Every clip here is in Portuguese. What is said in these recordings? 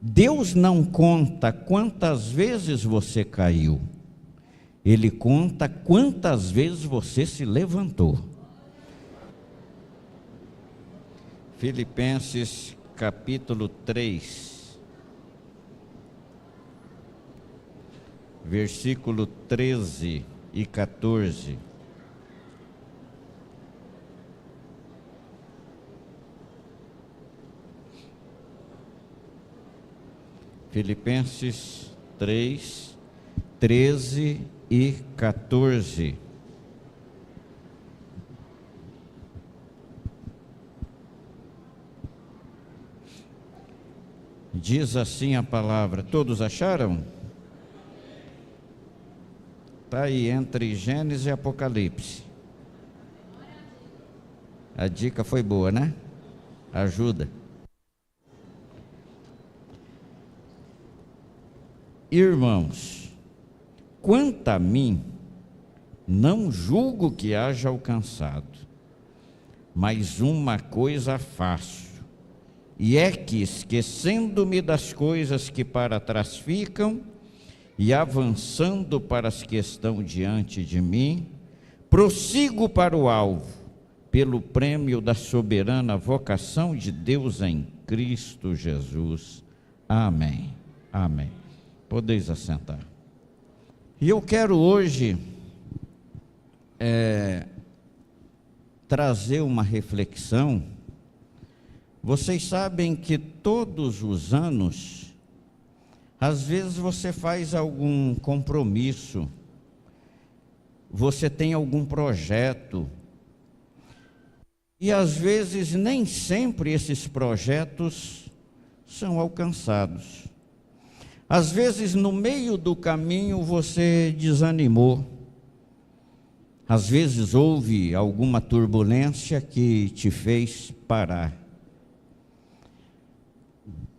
Deus não conta quantas vezes você caiu, Ele conta quantas vezes você se levantou. Filipenses capítulo 3, versículo 13 e 14. Filipenses 3, 13 e 14. Diz assim a palavra, todos acharam? Está aí entre Gênesis e Apocalipse. A dica foi boa, né? Ajuda. Irmãos, quanto a mim, não julgo que haja alcançado, mas uma coisa faço, e é que, esquecendo-me das coisas que para trás ficam, e avançando para as que estão diante de mim, prossigo para o alvo, pelo prêmio da soberana vocação de Deus em Cristo Jesus. Amém. Amém. Podeis assentar. E eu quero hoje trazer uma reflexão. Vocês sabem que todos os anos, às vezes você faz algum compromisso, você tem algum projeto, e às vezes nem sempre esses projetos são alcançados. Às vezes, no meio do caminho, você desanimou. Às vezes, houve alguma turbulência que te fez parar.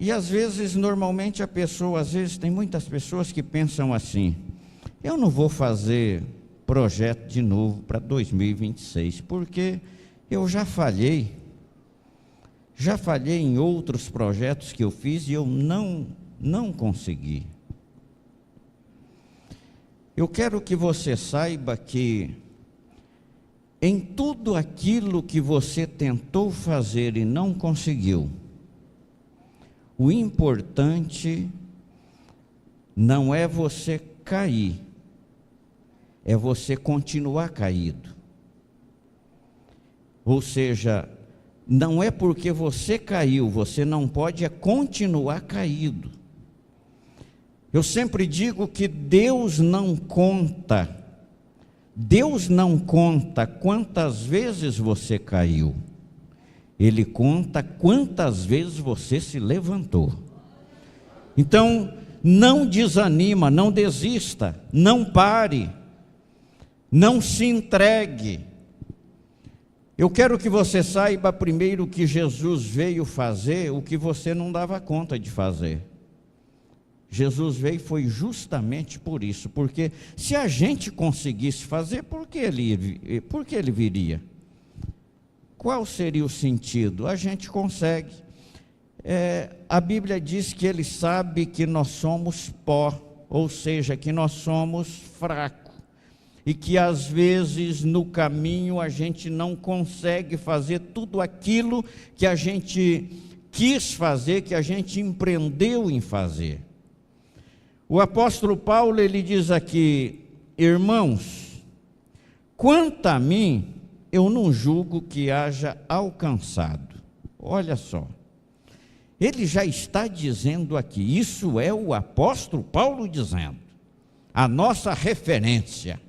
E às vezes, normalmente, tem muitas pessoas que pensam assim: eu não vou fazer projeto de novo para 2026, porque eu já falhei. Já falhei em outros projetos que eu fiz e eu não consegui. Eu quero que você saiba que em tudo aquilo que você tentou fazer e não conseguiu, o importante não é você cair, é você continuar caído. Ou seja, não é porque você caiu, você não pode continuar caído. Eu sempre digo que Deus não conta quantas vezes você caiu, Ele conta quantas vezes você se levantou. Então, não desanima, não desista, não pare, não se entregue. Eu quero que você saiba primeiro que Jesus veio fazer o que você não dava conta de fazer. Jesus veio foi justamente por isso, porque se a gente conseguisse fazer, por que ele viria? Qual seria o sentido? A gente consegue. A Bíblia diz que Ele sabe que nós somos pó, ou seja, que nós somos fracos, e que às vezes no caminho a gente não consegue fazer tudo aquilo que a gente quis fazer, que a gente empreendeu em fazer. O apóstolo Paulo, ele diz aqui: irmãos, quanto a mim, eu não julgo que haja alcançado. Olha só, ele já está dizendo aqui, isso é o apóstolo Paulo dizendo, a nossa referência.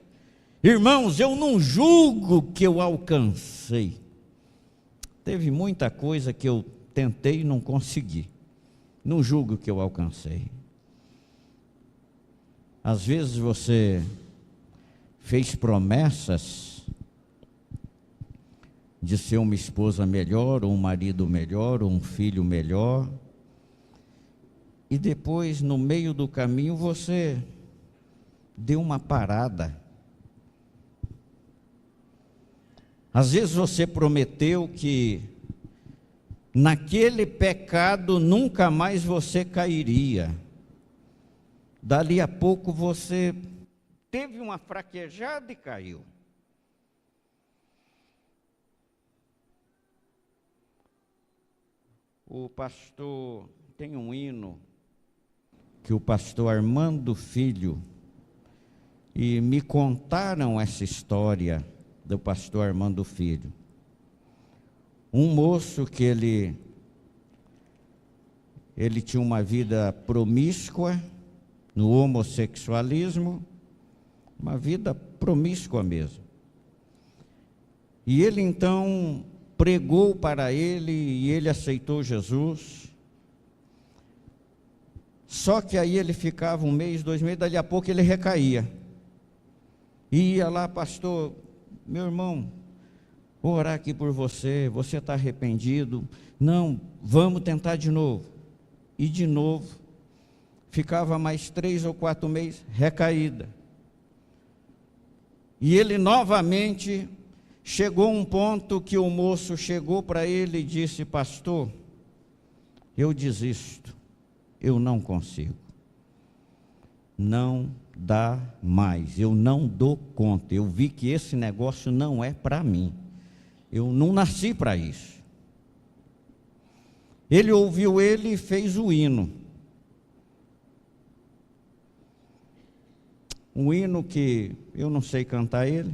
Irmãos, eu não julgo que eu alcancei. Teve muita coisa que eu tentei e não consegui. Não julgo que eu alcancei. Às vezes você fez promessas de ser uma esposa melhor, ou um marido melhor, ou um filho melhor, e depois, no meio do caminho, você deu uma parada. Às vezes você prometeu que naquele pecado nunca mais você cairia. Dali a pouco você teve uma fraquejada e caiu. O pastor tem um hino que o pastor Armando Filho, e me contaram essa história do pastor Armando Filho. Um moço que ele tinha uma vida promíscua, no homossexualismo, uma vida promíscua mesmo. E ele então pregou para ele e ele aceitou Jesus. Só que aí ele ficava 1 mês, 2 meses, dali a pouco ele recaía. E ia lá, pastor, meu irmão, vou orar aqui por você, você está arrependido? Não, vamos tentar de novo. E de novo, ficava mais 3 ou 4 meses, recaída. E ele novamente chegou a um ponto que o moço chegou para ele e disse: pastor, eu desisto, eu não consigo, não dá mais, eu não dou conta, eu vi que esse negócio não é para mim, eu não nasci para isso. Ele ouviu ele e fez o hino. Um hino que eu não sei cantar ele,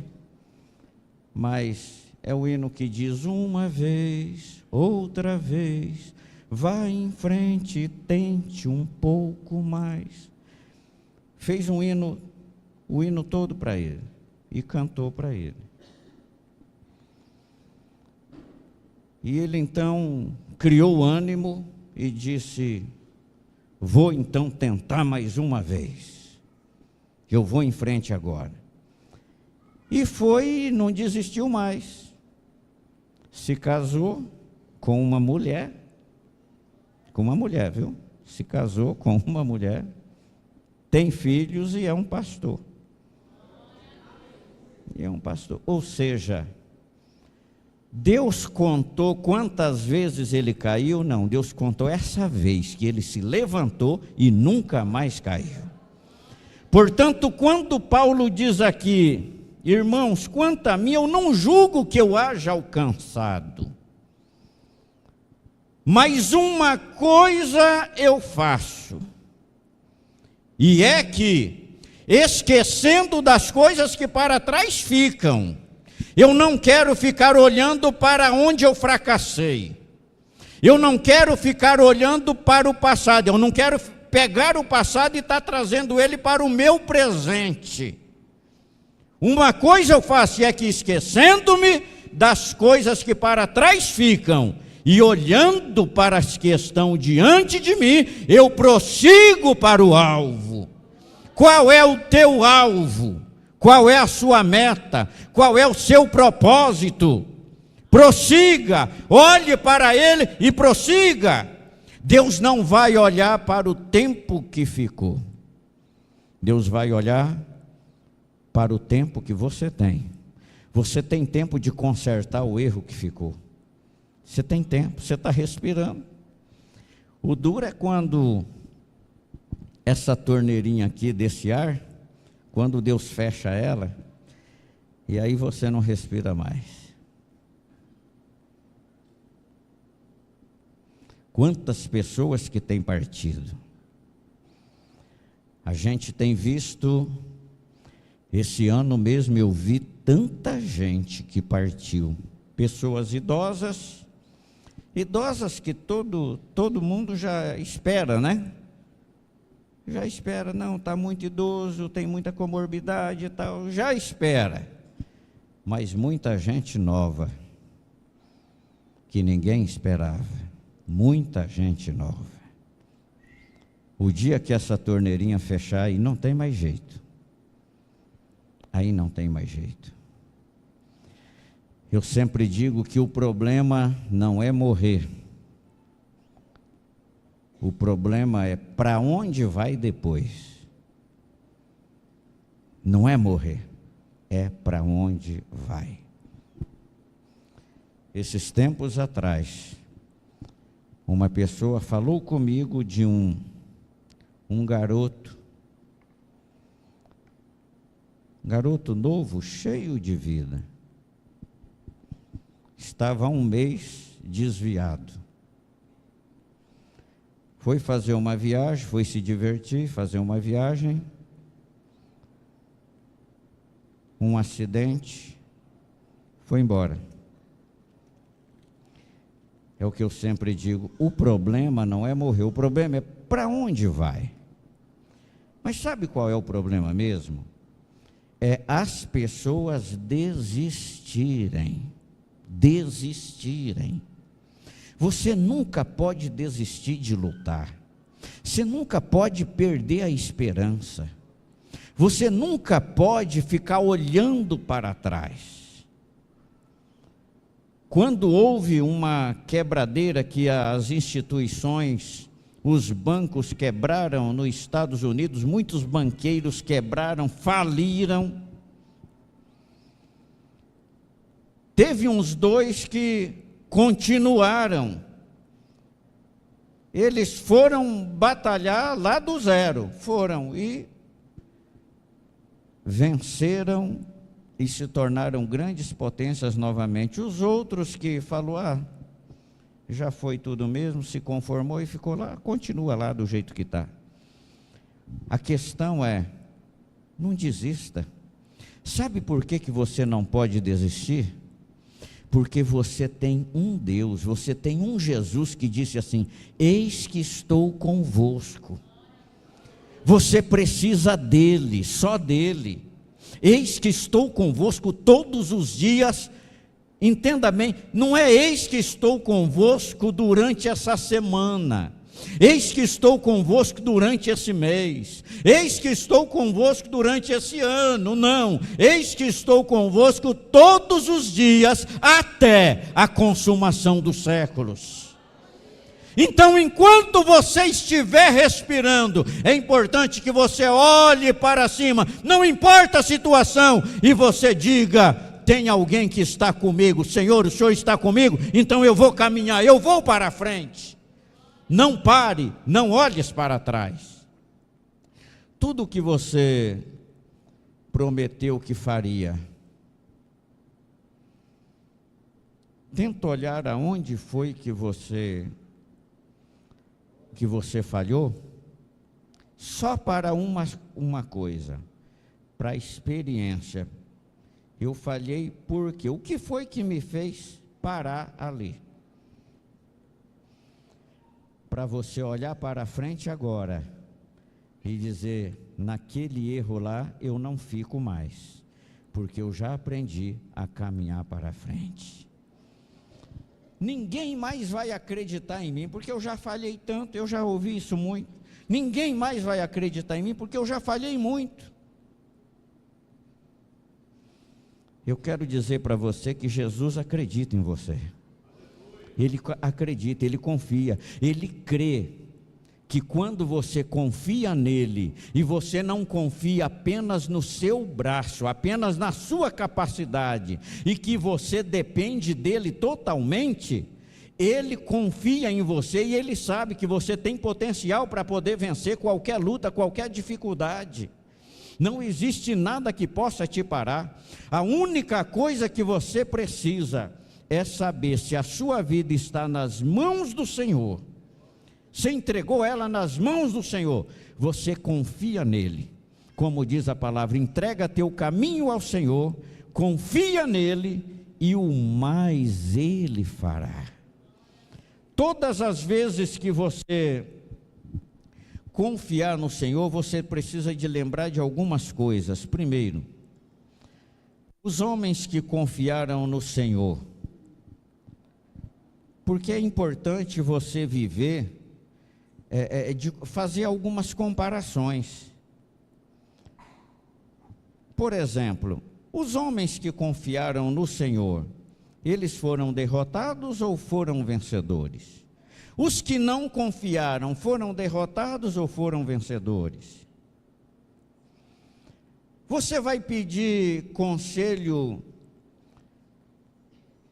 mas é o hino que diz: uma vez, outra vez, vá em frente e tente um pouco mais. Fez um hino, o hino todo para ele, e cantou para ele. E ele então criou ânimo e disse: vou então tentar mais uma vez, eu vou em frente agora. E foi e não desistiu mais. Se casou com uma mulher, viu? Se casou com uma mulher, tem filhos e é um pastor. Ou seja, Deus contou quantas vezes ele caiu? Não, Deus contou essa vez que ele se levantou e nunca mais caiu. Portanto, quando Paulo diz aqui: irmãos, quanto a mim, eu não julgo que eu haja alcançado, mas uma coisa eu faço, e é que, esquecendo das coisas que para trás ficam, eu não quero ficar olhando para onde eu fracassei, eu não quero ficar olhando para o passado, eu não quero pegar o passado e estar trazendo ele para o meu presente. Uma coisa eu faço, e é que, esquecendo-me das coisas que para trás ficam e olhando para as que estão diante de mim, eu prossigo para o alvo. Qual é o teu alvo? Qual é a sua meta? Qual é o seu propósito? Prossiga, olhe para ele e prossiga. Deus não vai olhar para o tempo que ficou. Deus vai olhar para o tempo que você tem. Você tem tempo de consertar o erro que ficou. Você tem tempo, você está respirando. O duro é quando essa torneirinha aqui desse ar, quando Deus fecha ela, e aí você não respira mais. Quantas pessoas que têm partido. A gente tem visto, esse ano mesmo eu vi tanta gente que partiu. Pessoas idosas que todo mundo já espera, né? Já espera, não, está muito idoso, tem muita comorbidade e tal, já espera. Mas muita gente nova, que ninguém esperava, muita gente nova. O dia que essa torneirinha fechar, aí não tem mais jeito. Aí não tem mais jeito. Eu sempre digo que o problema não é morrer. O problema é para onde vai depois. Não é morrer, é para onde vai. Esses tempos atrás, uma pessoa falou comigo de um garoto novo, cheio de vida. Estava há um mês desviado. Foi fazer uma viagem, foi se divertir, fazer uma viagem. Um acidente, foi embora. É o que eu sempre digo, o problema não é morrer, o problema é para onde vai. Mas sabe qual é o problema mesmo? É as pessoas desistirem. Você nunca pode desistir de lutar. Você nunca pode perder a esperança. Você nunca pode ficar olhando para trás. Quando houve uma quebradeira que as instituições, os bancos quebraram nos Estados Unidos, muitos banqueiros quebraram, faliram. Teve uns dois que continuaram. Eles foram batalhar lá do zero, foram e venceram e se tornaram grandes potências novamente. Os outros que falou, já foi tudo mesmo, se conformou e ficou lá, continua lá do jeito que está. A questão é, não desista. Sabe por que você não pode desistir? Porque você tem um Deus, você tem um Jesus que disse assim, eis que estou convosco. Você precisa dele, só dele. Eis que estou convosco todos os dias. Entenda bem, não é eis que estou convosco durante essa semana. Eis que estou convosco durante esse mês. Eis que estou convosco durante esse ano. Não, eis que estou convosco todos os dias até a consumação dos séculos. Então, enquanto você estiver respirando, é importante que você olhe para cima, não importa a situação, e você diga, tem alguém que está comigo, Senhor, o Senhor está comigo, então eu vou caminhar, eu vou para a frente. Não pare, não olhes para trás. Tudo o que você prometeu que faria, tenta olhar aonde foi que você falhou, só para uma coisa, para a experiência. Eu falhei porque o que foi que me fez parar ali? Para você olhar para frente agora e dizer, naquele erro lá eu não fico mais, porque eu já aprendi a caminhar para frente. Ninguém mais vai acreditar em mim, porque eu já falhei tanto, eu já ouvi isso muito. Ninguém mais vai acreditar em mim, porque eu já falhei muito. Eu quero dizer para você que Jesus acredita em você. Ele acredita, ele confia, ele crê que quando você confia nele, e você não confia apenas no seu braço, apenas na sua capacidade, e que você depende dele totalmente, ele confia em você e ele sabe que você tem potencial para poder vencer qualquer luta, qualquer dificuldade. Não existe nada que possa te parar. A única coisa que você precisa é saber se a sua vida está nas mãos do Senhor. Você entregou ela nas mãos do Senhor, você confia nele. Como diz a palavra, entrega teu caminho ao Senhor, confia nele e o mais ele fará. Todas as vezes que você confiar no Senhor, você precisa de lembrar de algumas coisas. Primeiro, os homens que confiaram no Senhor, porque é importante você viver, de fazer algumas comparações. Por exemplo, os homens que confiaram no Senhor, eles foram derrotados ou foram vencedores? Os que não confiaram, foram derrotados ou foram vencedores? Você vai pedir conselho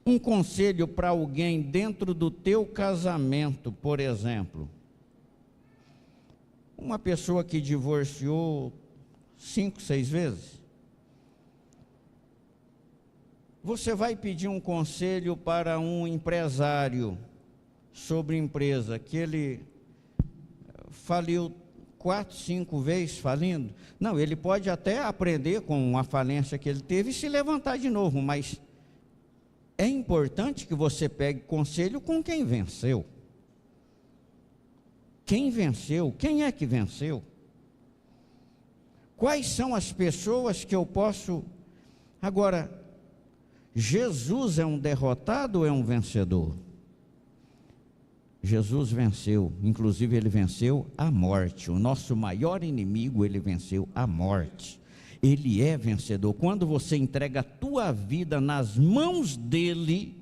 um conselho para alguém dentro do teu casamento, por exemplo. Uma pessoa que divorciou 5, 6 vezes. Você vai pedir um conselho para um empresário sobre empresa, que ele faliu 4, 5 vezes falindo? Não, ele pode até aprender com a falência que ele teve e se levantar de novo, mas é importante que você pegue conselho com quem venceu. Quem venceu? Quem é que venceu? Quais são as pessoas que eu posso... Agora, Jesus é um derrotado ou é um vencedor? Jesus venceu, inclusive ele venceu a morte. O nosso maior inimigo, ele venceu a morte. Ele é vencedor. Quando você entrega a tua vida nas mãos dele,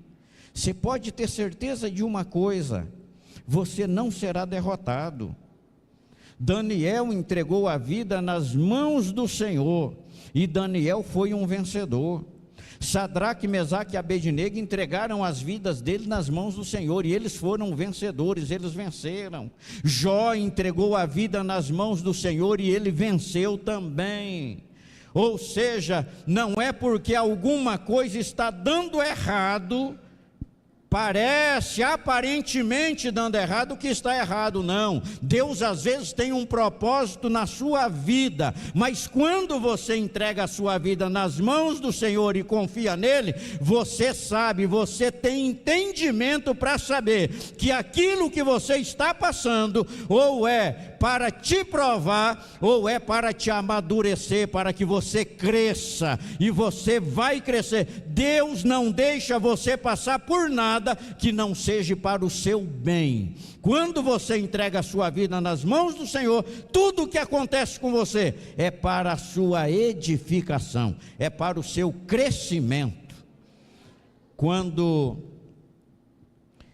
você pode ter certeza de uma coisa: você não será derrotado. Daniel entregou a vida nas mãos do Senhor, e Daniel foi um vencedor. Sadraque, Mesaque e Abednego entregaram as vidas dele nas mãos do Senhor, e eles foram vencedores, eles venceram. Jó entregou a vida nas mãos do Senhor, e ele venceu também. Ou seja, não é porque alguma coisa está dando errado, parece aparentemente dando errado, que está errado. Não, Deus às vezes tem um propósito na sua vida, mas quando você entrega a sua vida nas mãos do Senhor e confia nele, você sabe, você tem entendimento para saber que aquilo que você está passando, ou é para te provar, ou é para te amadurecer, para que você cresça, e você vai crescer. Deus não deixa você passar por nada que não seja para o seu bem. Quando você entrega a sua vida nas mãos do Senhor, tudo o que acontece com você é para a sua edificação, é para o seu crescimento. Quando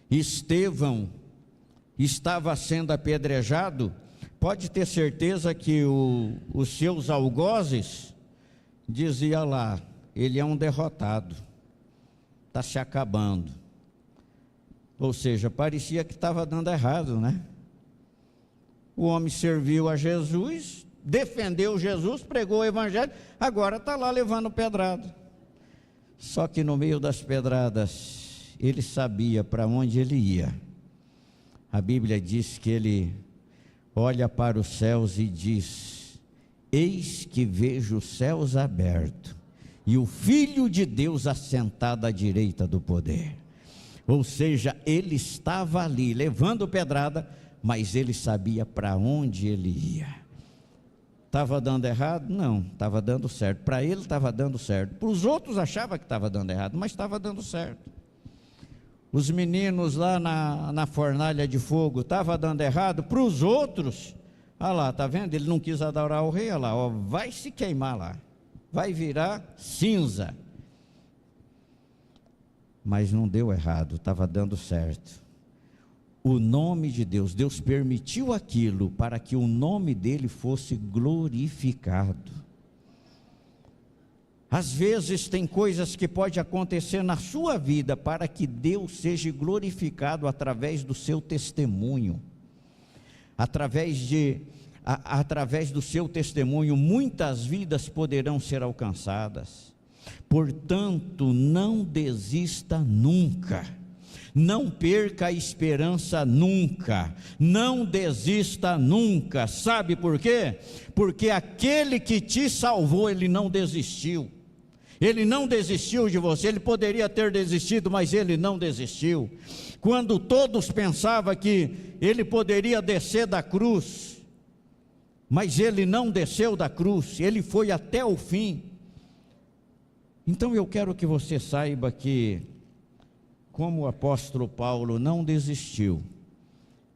Estevão estava sendo apedrejado, pode ter certeza que os seus algozes diziam lá: ele é um derrotado, está se acabando. Ou seja, parecia que estava dando errado, né? O homem serviu a Jesus, defendeu Jesus, pregou o evangelho, agora está lá levando pedrada. Só que no meio das pedradas, ele sabia para onde ele ia. A Bíblia diz que ele olha para os céus e diz: eis que vejo os céus abertos, e o Filho de Deus assentado à direita do poder. Ou seja, ele estava ali levando pedrada, mas ele sabia para onde ele ia. Estava dando errado? Não, estava dando certo. Para ele estava dando certo. Para os outros achava que estava dando errado, mas estava dando certo. Os meninos lá na fornalha de fogo, estava dando errado. Para os outros, olha lá, está vendo? Ele não quis adorar o rei, olha lá, ó, vai se queimar lá, vai virar cinza. Mas não deu errado, estava dando certo. O nome de Deus, Deus permitiu aquilo para que o nome dele fosse glorificado. Às vezes tem coisas que podem acontecer na sua vida para que Deus seja glorificado através do seu testemunho. Através do seu testemunho, muitas vidas poderão ser alcançadas. Portanto, não desista nunca, não perca a esperança nunca, não desista nunca. Sabe por quê? Porque aquele que te salvou, ele não desistiu. Ele não desistiu de você. Ele poderia ter desistido, mas ele não desistiu. Quando todos pensavam que ele poderia descer da cruz, mas ele não desceu da cruz, ele foi até o fim. Então eu quero que você saiba que, como o apóstolo Paulo não desistiu,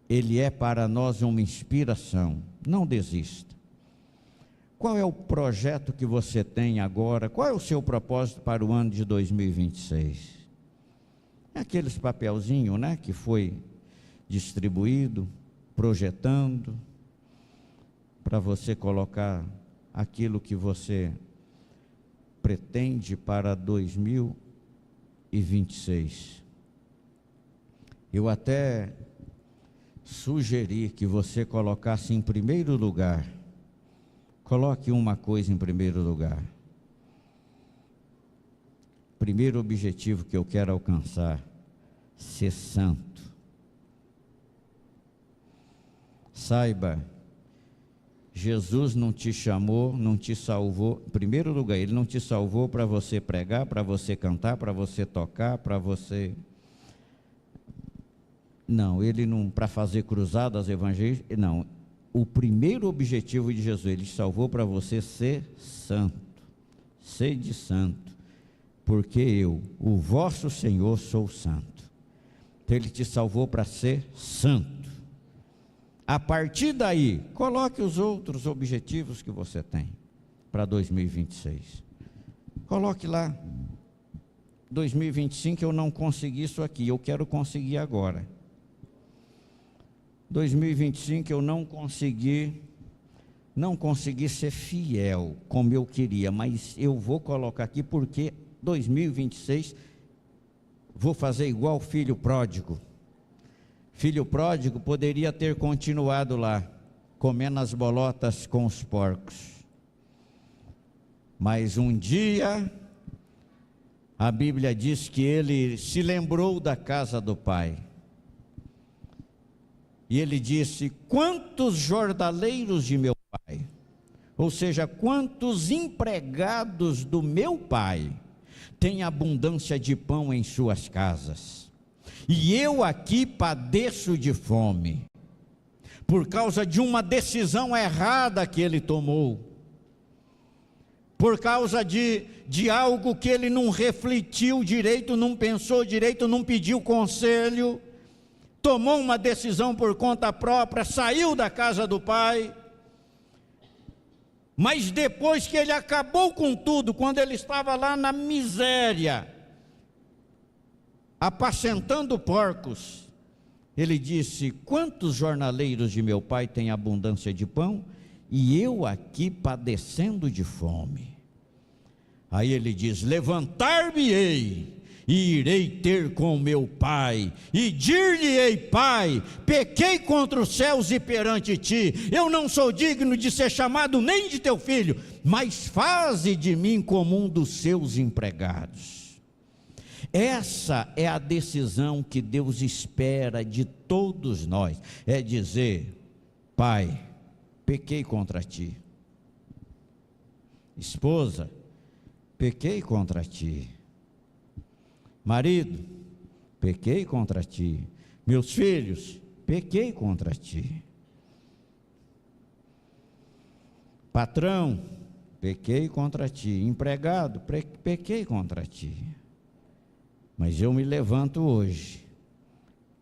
ele é para nós uma inspiração. Não desista. Qual é o projeto que você tem agora? Qual é o seu propósito para o ano de 2026? É aqueles papelzinhos, né, que foi distribuído, projetando, para você colocar aquilo que você pretende para 2026. 2026. Eu até sugeri que você colocasse em primeiro lugar. Coloque uma coisa em primeiro lugar. Primeiro objetivo que eu quero alcançar: ser santo. Saiba, Jesus não te chamou, não te salvou. Em primeiro lugar, Ele não te salvou para você pregar, para você cantar, para você tocar, para você... Não, Ele não, para fazer cruzadas evangelísticas, não. O primeiro objetivo de Jesus, Ele te salvou para você ser santo. Sede santo, porque eu, o vosso Senhor, sou santo. Então Ele te salvou para ser santo. A partir daí, coloque os outros objetivos que você tem para 2026. Coloque lá. 2025 eu não consegui isso aqui, eu quero conseguir agora. 2025 eu não consegui ser fiel como eu queria, mas eu vou colocar aqui porque 2026 vou fazer igual o filho pródigo. Filho pródigo poderia ter continuado lá, comendo as bolotas com os porcos. Mas um dia, a Bíblia diz que ele se lembrou da casa do pai. E ele disse: quantos jornaleiros de meu pai, ou seja, quantos empregados do meu pai, têm abundância de pão em suas casas, e eu aqui padeço de fome, por causa de uma decisão errada que ele tomou, por causa de algo que ele não refletiu direito, não pensou direito, não pediu conselho, tomou uma decisão por conta própria, saiu da casa do pai. Mas depois que ele acabou com tudo, quando ele estava lá na miséria, apacentando porcos, ele disse: quantos jornaleiros de meu pai têm abundância de pão, e eu aqui padecendo de fome? Aí ele diz: levantar-me-ei, e irei ter com meu pai, e dir-lhe-ei: pai, pequei contra os céus e perante ti, eu não sou digno de ser chamado nem de teu filho, mas faze de mim como um dos seus empregados. Essa é a decisão que Deus espera de todos nós, é dizer: pai, pequei contra ti. Esposa, pequei contra ti. Marido, pequei contra ti. Meus filhos, pequei contra ti. Patrão, pequei contra ti. Empregado, pequei contra ti. Mas eu me levanto hoje,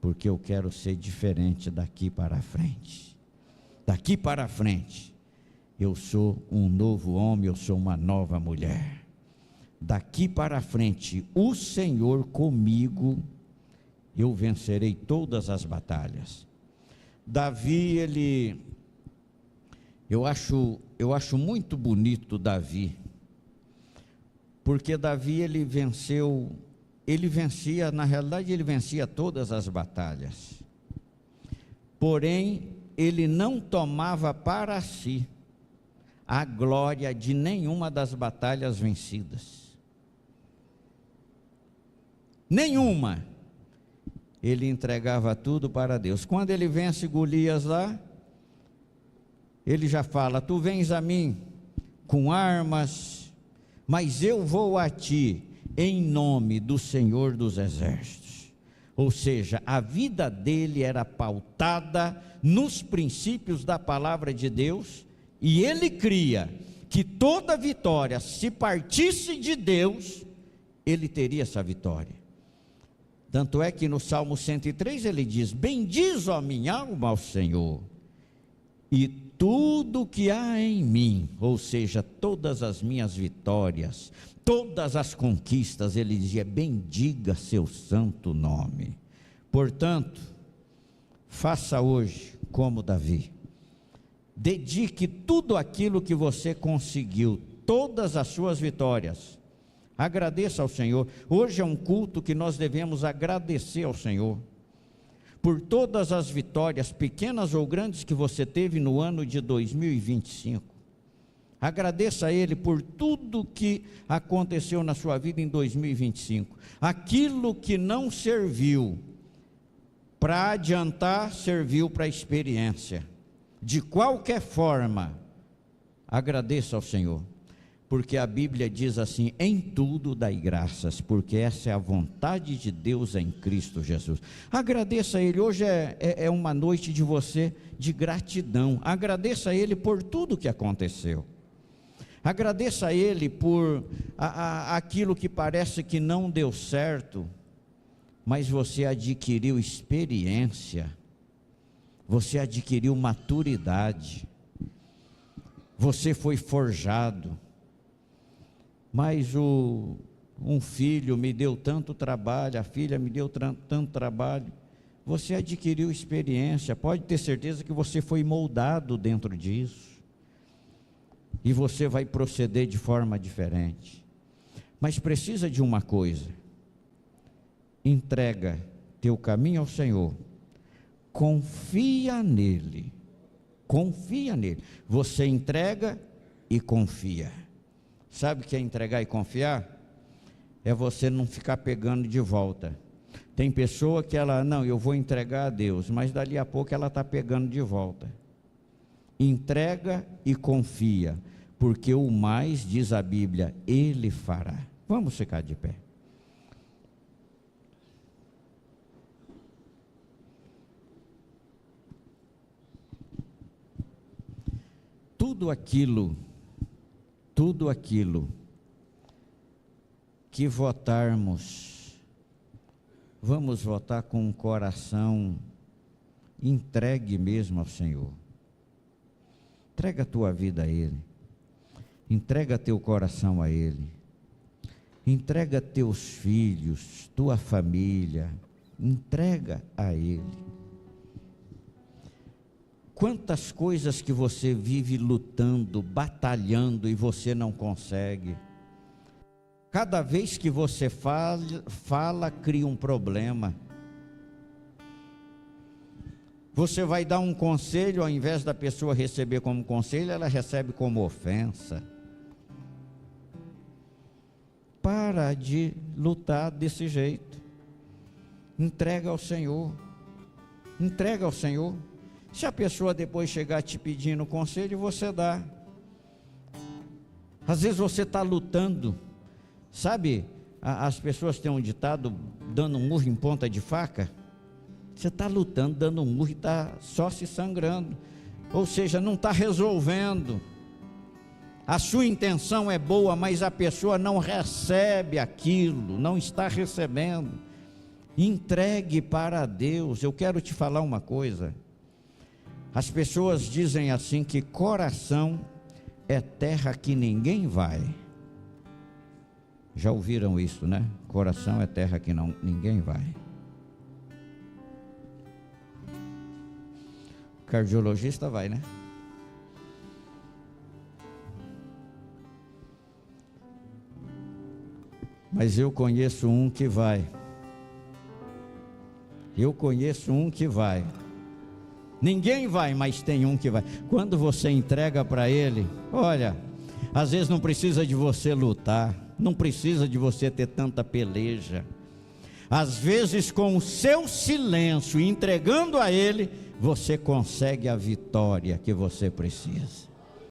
porque eu quero ser diferente daqui para frente. Daqui para frente, eu sou um novo homem, eu sou uma nova mulher. Daqui para frente, o Senhor comigo, eu vencerei todas as batalhas. Davi, eu acho muito bonito Davi, porque Davi ele vencia todas as batalhas, porém ele não tomava para si a glória de nenhuma das batalhas vencidas. Nenhuma. Ele entregava tudo para Deus. Quando ele vence Golias lá, ele já fala: tu vens a mim com armas, mas eu vou a ti em nome do Senhor dos Exércitos. Ou seja, a vida dele era pautada nos princípios da palavra de Deus, e ele cria que toda vitória, se partisse de Deus, ele teria essa vitória. Tanto é que no Salmo 103 ele diz: bendiz, ó minha alma, ao Senhor, e tudo que há em mim, ou seja, todas as minhas vitórias, todas as conquistas, ele dizia: bendiga seu santo nome. Portanto, faça hoje como Davi, dedique tudo aquilo que você conseguiu, todas as suas vitórias, Agradeça ao Senhor. Hoje é um culto que nós devemos agradecer ao Senhor por todas as vitórias, pequenas ou grandes, que você teve no ano de 2025. Agradeça a Ele por tudo que aconteceu na sua vida em 2025. Aquilo que não serviu para adiantar, serviu para a experiência. De qualquer forma, agradeça ao Senhor, porque a Bíblia diz assim: em tudo dai graças, porque essa é a vontade de Deus em Cristo Jesus. Agradeça a Ele. Hoje é uma noite de você, de gratidão. Agradeça a Ele por tudo que aconteceu. Agradeça a Ele por aquilo que parece que não deu certo, mas você adquiriu experiência, você adquiriu maturidade, você foi forjado. Mas um filho me deu tanto trabalho, a filha me deu tanto trabalho. Você adquiriu experiência, pode ter certeza que você foi moldado dentro disso. E você vai proceder de forma diferente. Mas precisa de uma coisa: entrega teu caminho ao Senhor, confia nele, confia nele. Você entrega e confia. Sabe o que é entregar e confiar? É você não ficar pegando de volta. Tem pessoa que não, eu vou entregar a Deus, mas dali a pouco ela está pegando de volta. Entrega e confia, porque o mais, diz a Bíblia, Ele fará. Vamos ficar de pé. Tudo aquilo que votarmos, vamos votar com um coração entregue mesmo ao Senhor. Entrega a tua vida a Ele, entrega teu coração a Ele, entrega teus filhos, tua família, entrega a Ele. Quantas coisas que você vive lutando, batalhando e você não consegue. Cada vez que você fala, cria um problema. Você vai dar um conselho, ao invés da pessoa receber como conselho, ela recebe como ofensa. Para de lutar desse jeito. Entrega ao Senhor. Entrega ao Senhor. Se a pessoa depois chegar te pedindo conselho, você dá. Às vezes você está lutando. Sabe, as pessoas têm um ditado, dando um murro em ponta de faca. Você está lutando, dando um murro e está só se sangrando. Ou seja, não está resolvendo. A sua intenção é boa, mas a pessoa não recebe aquilo, não está recebendo. Entregue para Deus. Eu quero te falar uma coisa. As pessoas dizem assim que coração é terra que ninguém vai. Já ouviram isso, né? Coração é terra que ninguém vai. Cardiologista vai, né? Mas eu conheço um que vai. Eu conheço um que vai. Ninguém vai, mas tem um que vai. Quando você entrega para Ele, olha, às vezes não precisa de você lutar, não precisa de você ter tanta peleja. Às vezes com o seu silêncio, entregando a Ele, você consegue a vitória que você precisa.